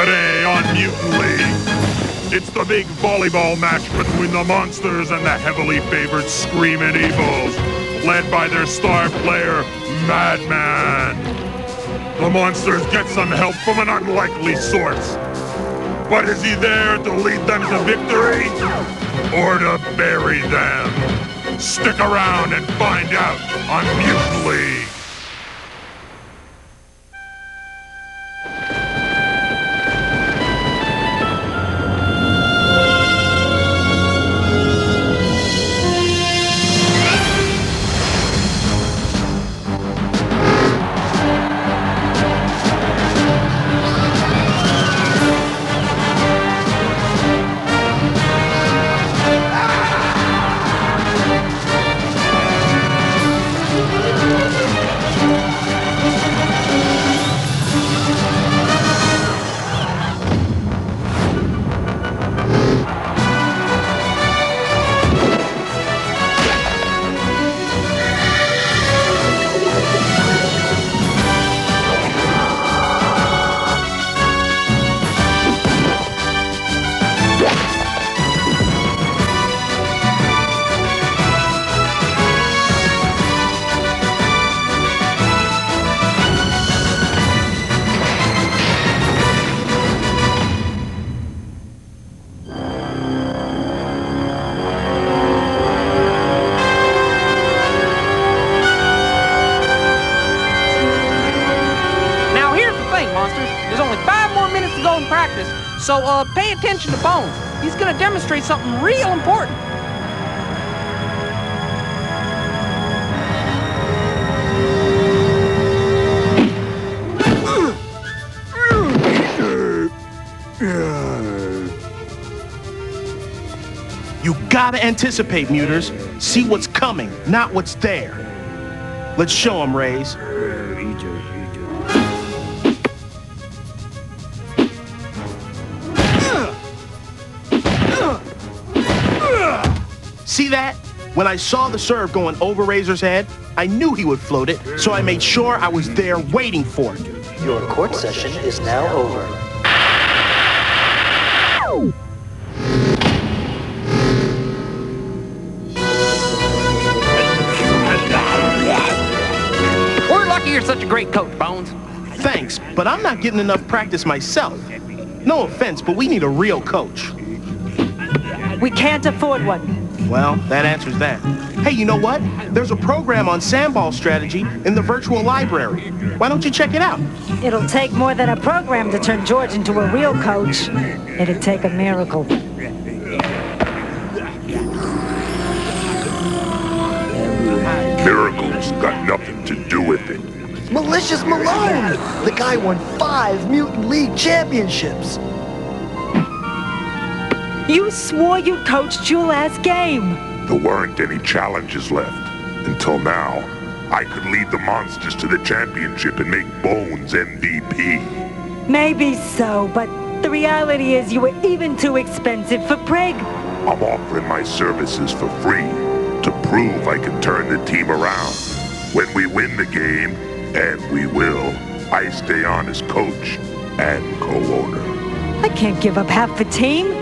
today on Mutant League. It's the big volleyball match between the Monsters and the heavily favored Screamin' Evils, led by their star player, Madman. The Monsters get some help from an unlikely source. But is he there to lead them to victory? Or to bury them? Stick around and find out on Mutant League. So, pay attention to Bones. He's gonna demonstrate something real important. You gotta anticipate, Muters. See what's coming, not what's there. Let's show 'em, Rays. See that? When I saw the serve going over Razor's head, I knew he would float it, so I made sure I was there waiting for it. Your court session is now over. We're lucky you're such a great coach, Bones. Thanks, but I'm not getting enough practice myself. No offense, but we need a real coach. We can't afford one. Well, that answers that. Hey, you know what? There's a program on sandball strategy in the virtual library. Why don't you check it out? It'll take more than a program to turn George into a real coach. It'd take a miracle. Miracles got nothing to do with it. Malicious Malone! The guy won 5 Mutant League championships. You swore you coached your last game. There weren't any challenges left. Until now, I could lead the Monsters to the championship and make Bones MVP. Maybe so, but the reality is you were even too expensive for Prig. I'm offering my services for free to prove I can turn the team around. When we win the game, and we will, I stay on as coach and co-owner. I can't give up half the team.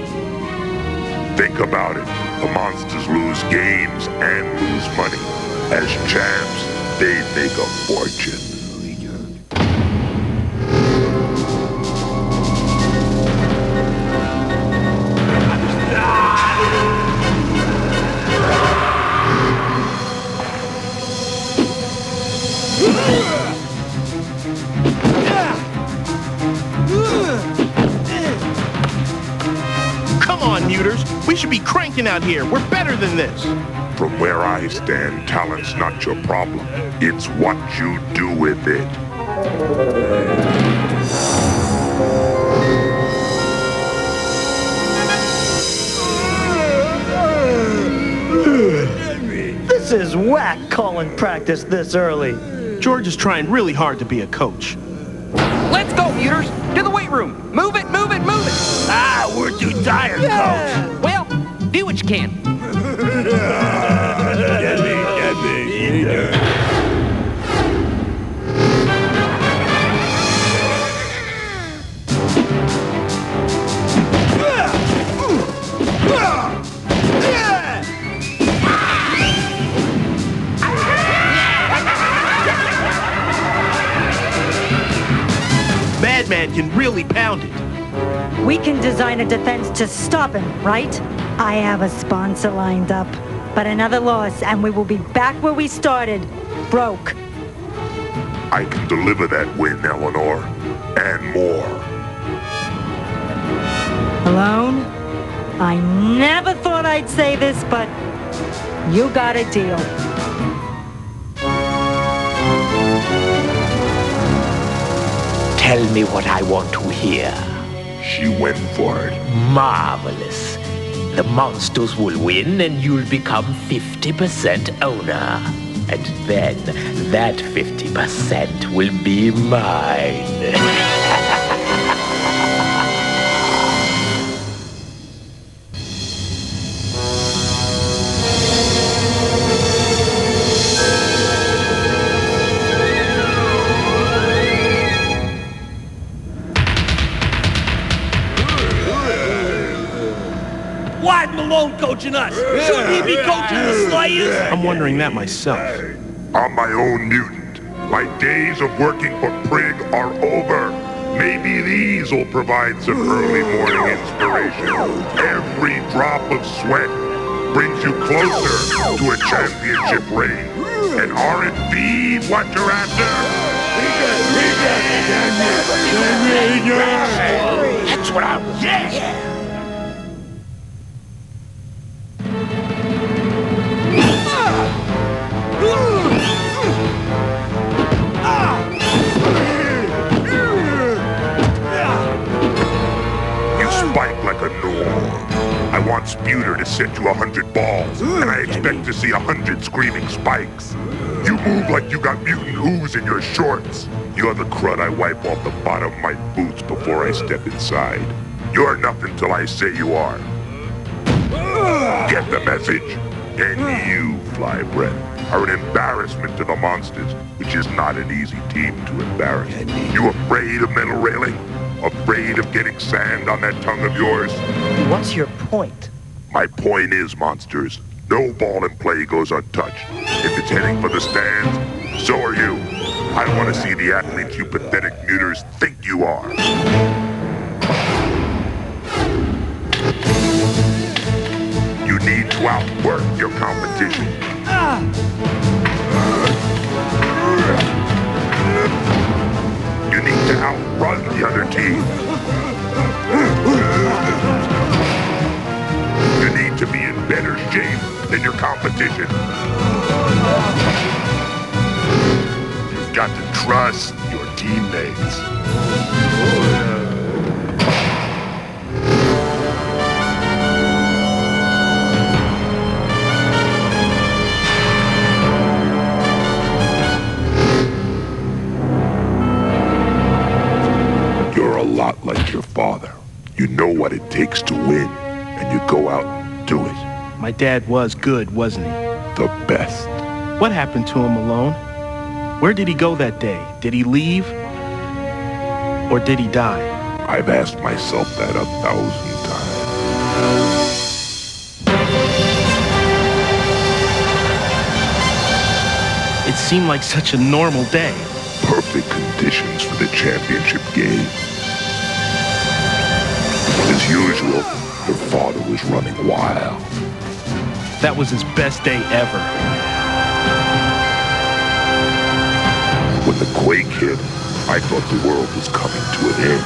Think about it. The Monsters lose games and lose money. As champs, they make a fortune. Come on, Muters. We should be cranking out here. We're better than this. From where I stand, talent's not your problem. It's what you do with it. This is whack calling practice this early. George is trying really hard to be a coach. Let's go, Muters! To the weight room! Move it, move it, move it! Ah, we're too tired, coach. Well, do what you can. Madman can really pound it. We can design a defense to stop him, right? I have a sponsor lined up. But another loss, and we will be back where we started. Broke. I can deliver that win, Eleanor. And more. Alone? I never thought I'd say this, but you got a deal. Tell me what I want to hear. She went for it. Marvelous. The monsters will win and you'll become 50% owner. And then that 50% will be mine. Why Malone coaching us? Shouldn't he be coaching the Slayers? I'm wondering that myself. I'm my own mutant. My days of working for Prig are over. Maybe these will provide some early morning inspiration. Every drop of sweat brings you closer to a championship reign. And aren't these what you're after? That's what I want. Yeah! You spike like a norm. I want Sputer to set you 100 balls, and I expect to see 100 screaming spikes. You move like you got mutant ooze in your shorts. You're the crud I wipe off the bottom of my boots before I step inside. You're nothing till I say you are. Get the message? And you, Fly Breath, are an embarrassment to the monsters, which is not an easy team to embarrass. You afraid of metal railing? Afraid of getting sand on that tongue of yours? What's your point? My point is, monsters, no ball in play goes untouched. If it's heading for the stands, so are you. I want to see the athletes you pathetic muters think you are. You need to outwork your competition. You need to outrun the other team. You need to be in better shape than your competition. You've got to trust your teammates. You're a lot like your father. You know what it takes to win, and you go out and do it. My dad was good, wasn't he? The best. What happened to him, Malone? Where did he go that day? Did he leave? Or did he die? I've asked myself that 1,000 times. It seemed like such a normal day. Perfect conditions for the championship game. As usual, your father was running wild. That was his best day ever. When the quake hit, I thought the world was coming to an end.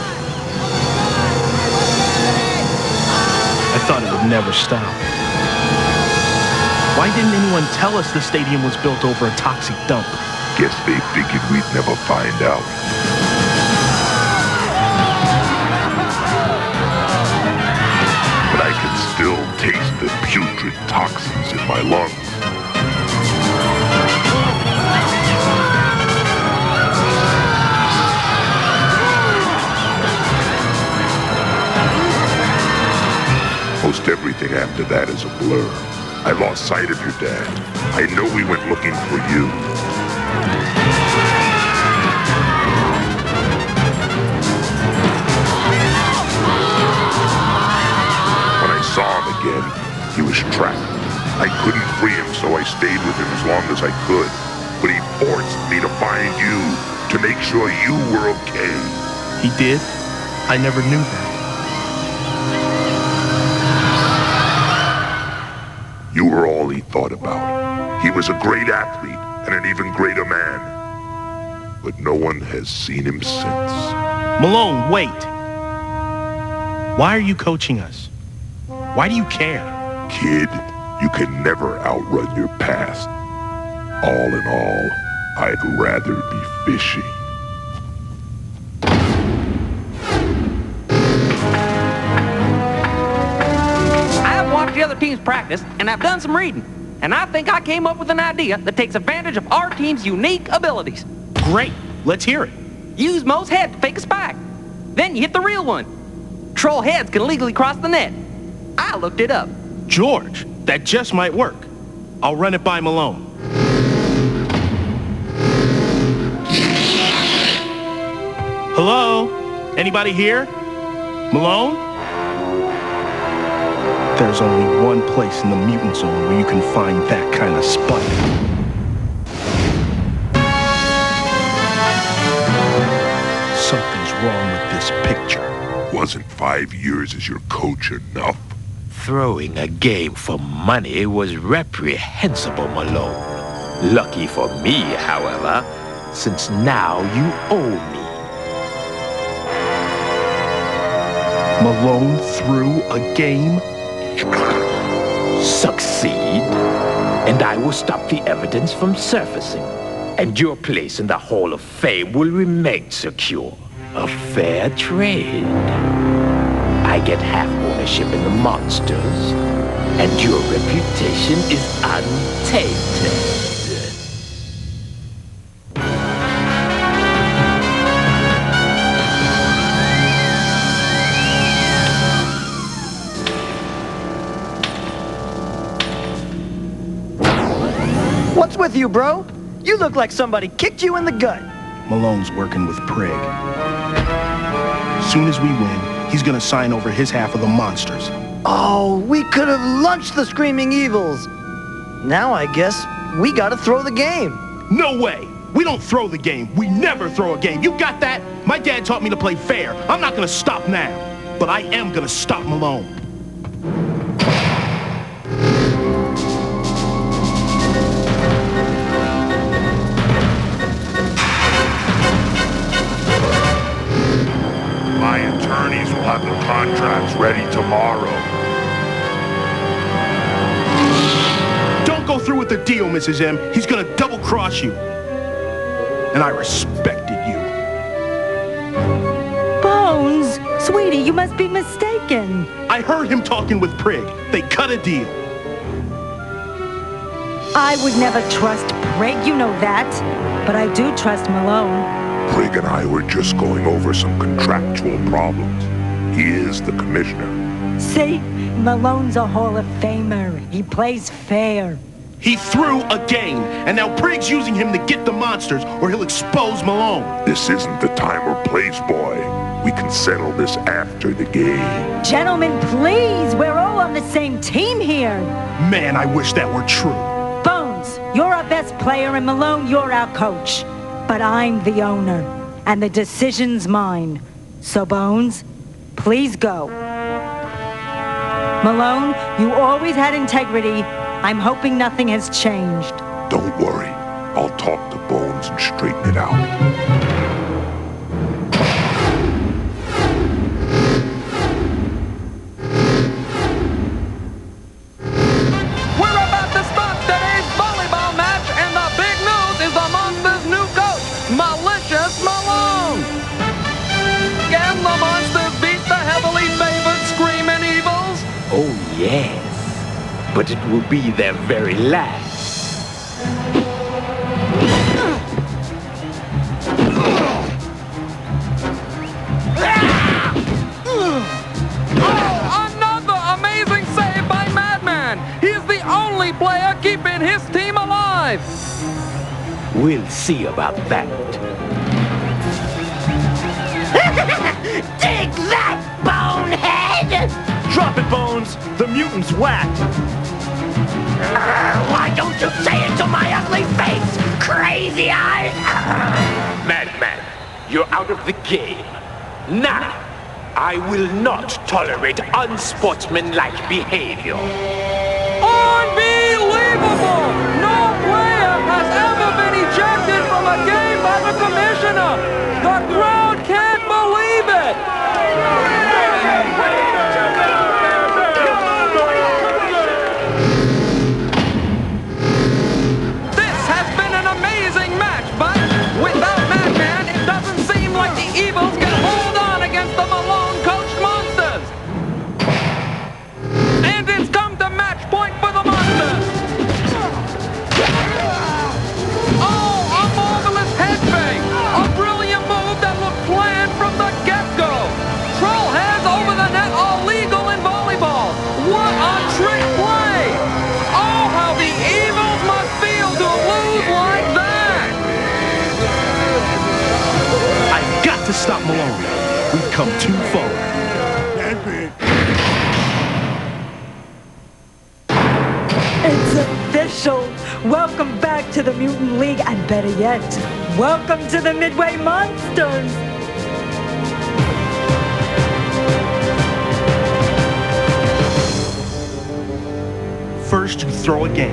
I thought it would never stop. Why didn't anyone tell us the stadium was built over a toxic dump? Guess they figured we'd never find out. But I can still taste the putrid toxins in my lungs. Most everything after that is a blur. I lost sight of your dad. I know we went looking for you. When I saw him again, he was trapped. I couldn't free him, so I stayed with him as long as I could. But he forced me to find you, to make sure you were okay. He did? I never knew that. You were all he thought about. He was a great athlete and an even greater man. But no one has seen him since. Malone, wait. Why are you coaching us? Why do you care? Kid, you can never outrun your past. All in all, I'd rather be fishy. I've watched the other teams practice, and I've done some reading. And I think I came up with an idea that takes advantage of our team's unique abilities. Great. Let's hear it. Use Mo's head to fake a spike. Then you hit the real one. Troll heads can legally cross the net. I looked it up. George, that just might work. I'll run it by Malone. Hello? Anybody here? Malone? There's only one place in the mutant zone where you can find that kind of spike. Something's wrong with this picture. Wasn't 5 years as your coach enough? Throwing a game for money was reprehensible, Malone. Lucky for me, however, since now you owe me. Malone threw a game? Succeed, and I will stop the evidence from surfacing. And your place in the Hall of Fame will remain secure. A fair trade. I get half ownership in the monsters, and your reputation is untainted. What's with you, bro? You look like somebody kicked you in the gut. Malone's working with Prig. Soon as we win, he's gonna sign over his half of the monsters. Oh, we could have lunched the Screaming Evils. Now I guess we gotta throw the game. No way! We don't throw the game. We never throw a game. You got that? My dad taught me to play fair. I'm not gonna stop now. But I am gonna stop Malone. My attorneys will have the contracts ready tomorrow. Don't go through with the deal, Mrs. M. He's gonna double-cross you. And I respected you. Bones! Sweetie, you must be mistaken. I heard him talking with Prig. They cut a deal. I would never trust Prig, you know that. But I do trust Malone. Prig and I were just going over some contractual problems. He is the commissioner. See? Malone's a Hall of Famer. He plays fair. He threw a game, and now Prig's using him to get the monsters, or he'll expose Malone. This isn't the time or place, boy. We can settle this after the game. Gentlemen, please! We're all on the same team here. Man, I wish that were true. Bones, you're our best player, and Malone, you're our coach. But I'm the owner, and the decision's mine. So, Bones, please go. Malone, you always had integrity. I'm hoping nothing has changed. Don't worry. I'll talk to Bones and straighten it out. We're about to start today's volleyball match, and the big news is the Monsters' new coach, Malicious Malone. Can the Monsters beat the heavily favored Screaming Evils? Oh, yes. But it will be their very last. Another amazing save by Madman! He's the only player keeping his team alive! We'll see about that. Take that, bonehead! Drop it, Bones. The mutant's whacked. Why don't you say it to my ugly face, crazy eyes? Madman, you're out of the game. Now, I will not tolerate unsportsmanlike behavior. Unbelievable! No player has ever been ejected from a game by the commissioner! The crowd can't believe it! This has been an amazing match, but without Madman, it doesn't seem like the Evils can hold on against the Malone-coached Monsters! And it's come to match point for the Monsters! Oh, a marvelous head fake! A brilliant move that looked planned from the get-go! Troll heads over the net are legal in volleyball! What a trick play! Oh, how the Evils must feel to lose like that! I've got to stop Malone. We've come too far. It's official! Welcome back to the Mutant League, and better yet, welcome to the Midway Monsters! First you throw a game,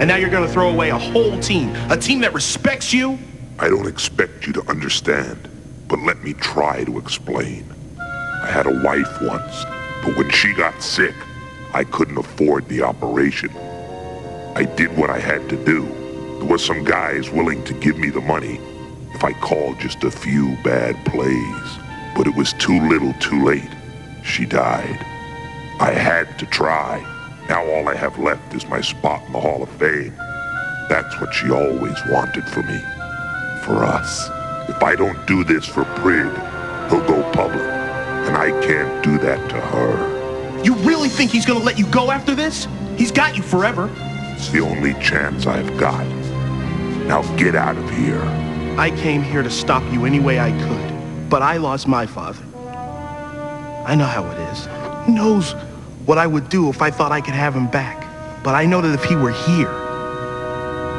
and now you're gonna throw away a whole team. A team that respects you? I don't expect you to understand, but let me try to explain. I had a wife once, but when she got sick, I couldn't afford the operation. I did what I had to do. There were some guys willing to give me the money if I called just a few bad plays. But it was too little too late. She died. I had to try. Now all I have left is my spot in the Hall of Fame. That's what she always wanted for me. For us. If I don't do this for Prig, he'll go public. And I can't do that to her. You really think he's gonna let you go after this? He's got you forever. It's the only chance I've got. Now get out of here. I came here to stop you any way I could, but I lost my father. I know how it is. Who knows what I would do if I thought I could have him back? But I know that if he were here,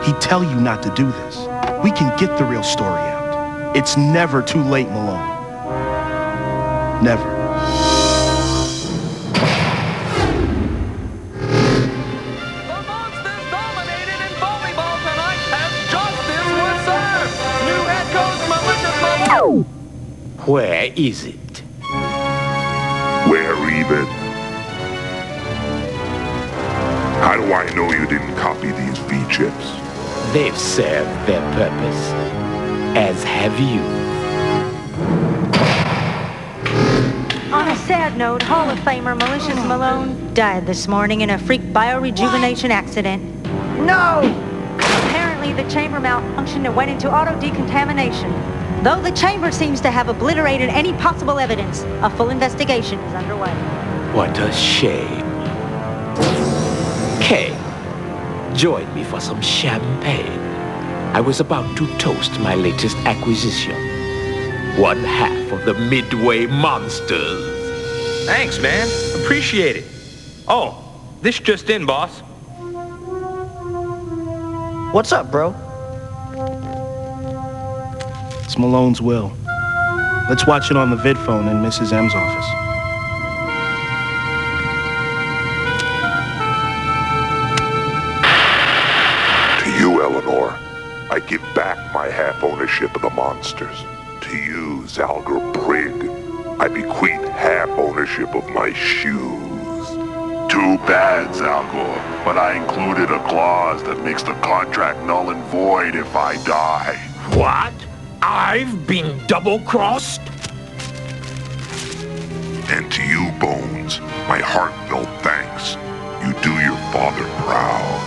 he'd tell you not to do this. We can get the real story out. It's never too late, Malone. Never. The Monsters dominated in volleyball tonight as justice was served! New head coach Malicious Malone! Where is it? We're even. How do I know you didn't copy these V-chips? They've served their purpose, as have you. On a sad note, Hall of Famer Malicious Malone died this morning in a freak biorejuvenation accident. No! Apparently, the chamber malfunctioned and went into auto-decontamination. Though the chamber seems to have obliterated any possible evidence, a full investigation is underway. What a shame. Kay, join me for some champagne. I was about to toast my latest acquisition. One half of the Midway Monsters. Thanks, man. Appreciate it. Oh, this just in, boss. What's up, bro? It's Malone's will. Let's watch it on the vid phone in Mrs. M's office. To you, Eleanor, I give back my half ownership of the Monsters. To you, Zalgar Prig, I bequeath half ownership of my shoes. Too bad, Zalgar, but I included a clause that makes the contract null and void if I die. What? I've been double-crossed? And to you, Bones, my heartfelt thanks. You do your father proud.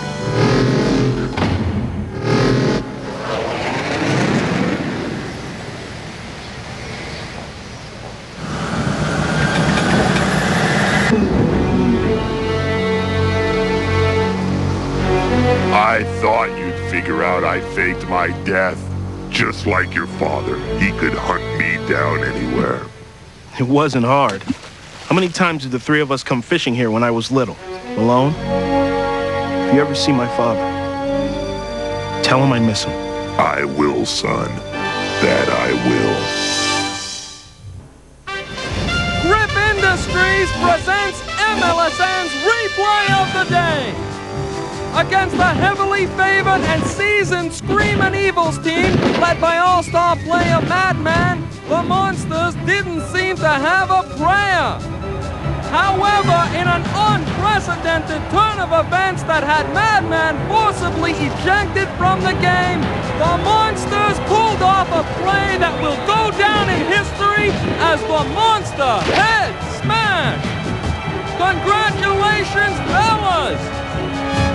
I thought you'd figure out I faked my death. Just like your father, he could hunt me down anywhere. It wasn't hard. How many times did the three of us come fishing here when I was little? Malone? If you ever see my father, tell him I miss him. I will, son. That I will. against the heavily favored and seasoned Screamin' Evils team led by all-star player Madman, the Monsters didn't seem to have a prayer. However, in an unprecedented turn of events that had Madman forcibly ejected from the game, the Monsters pulled off a play that will go down in history as the Monster Head Smash! Congratulations, fellas!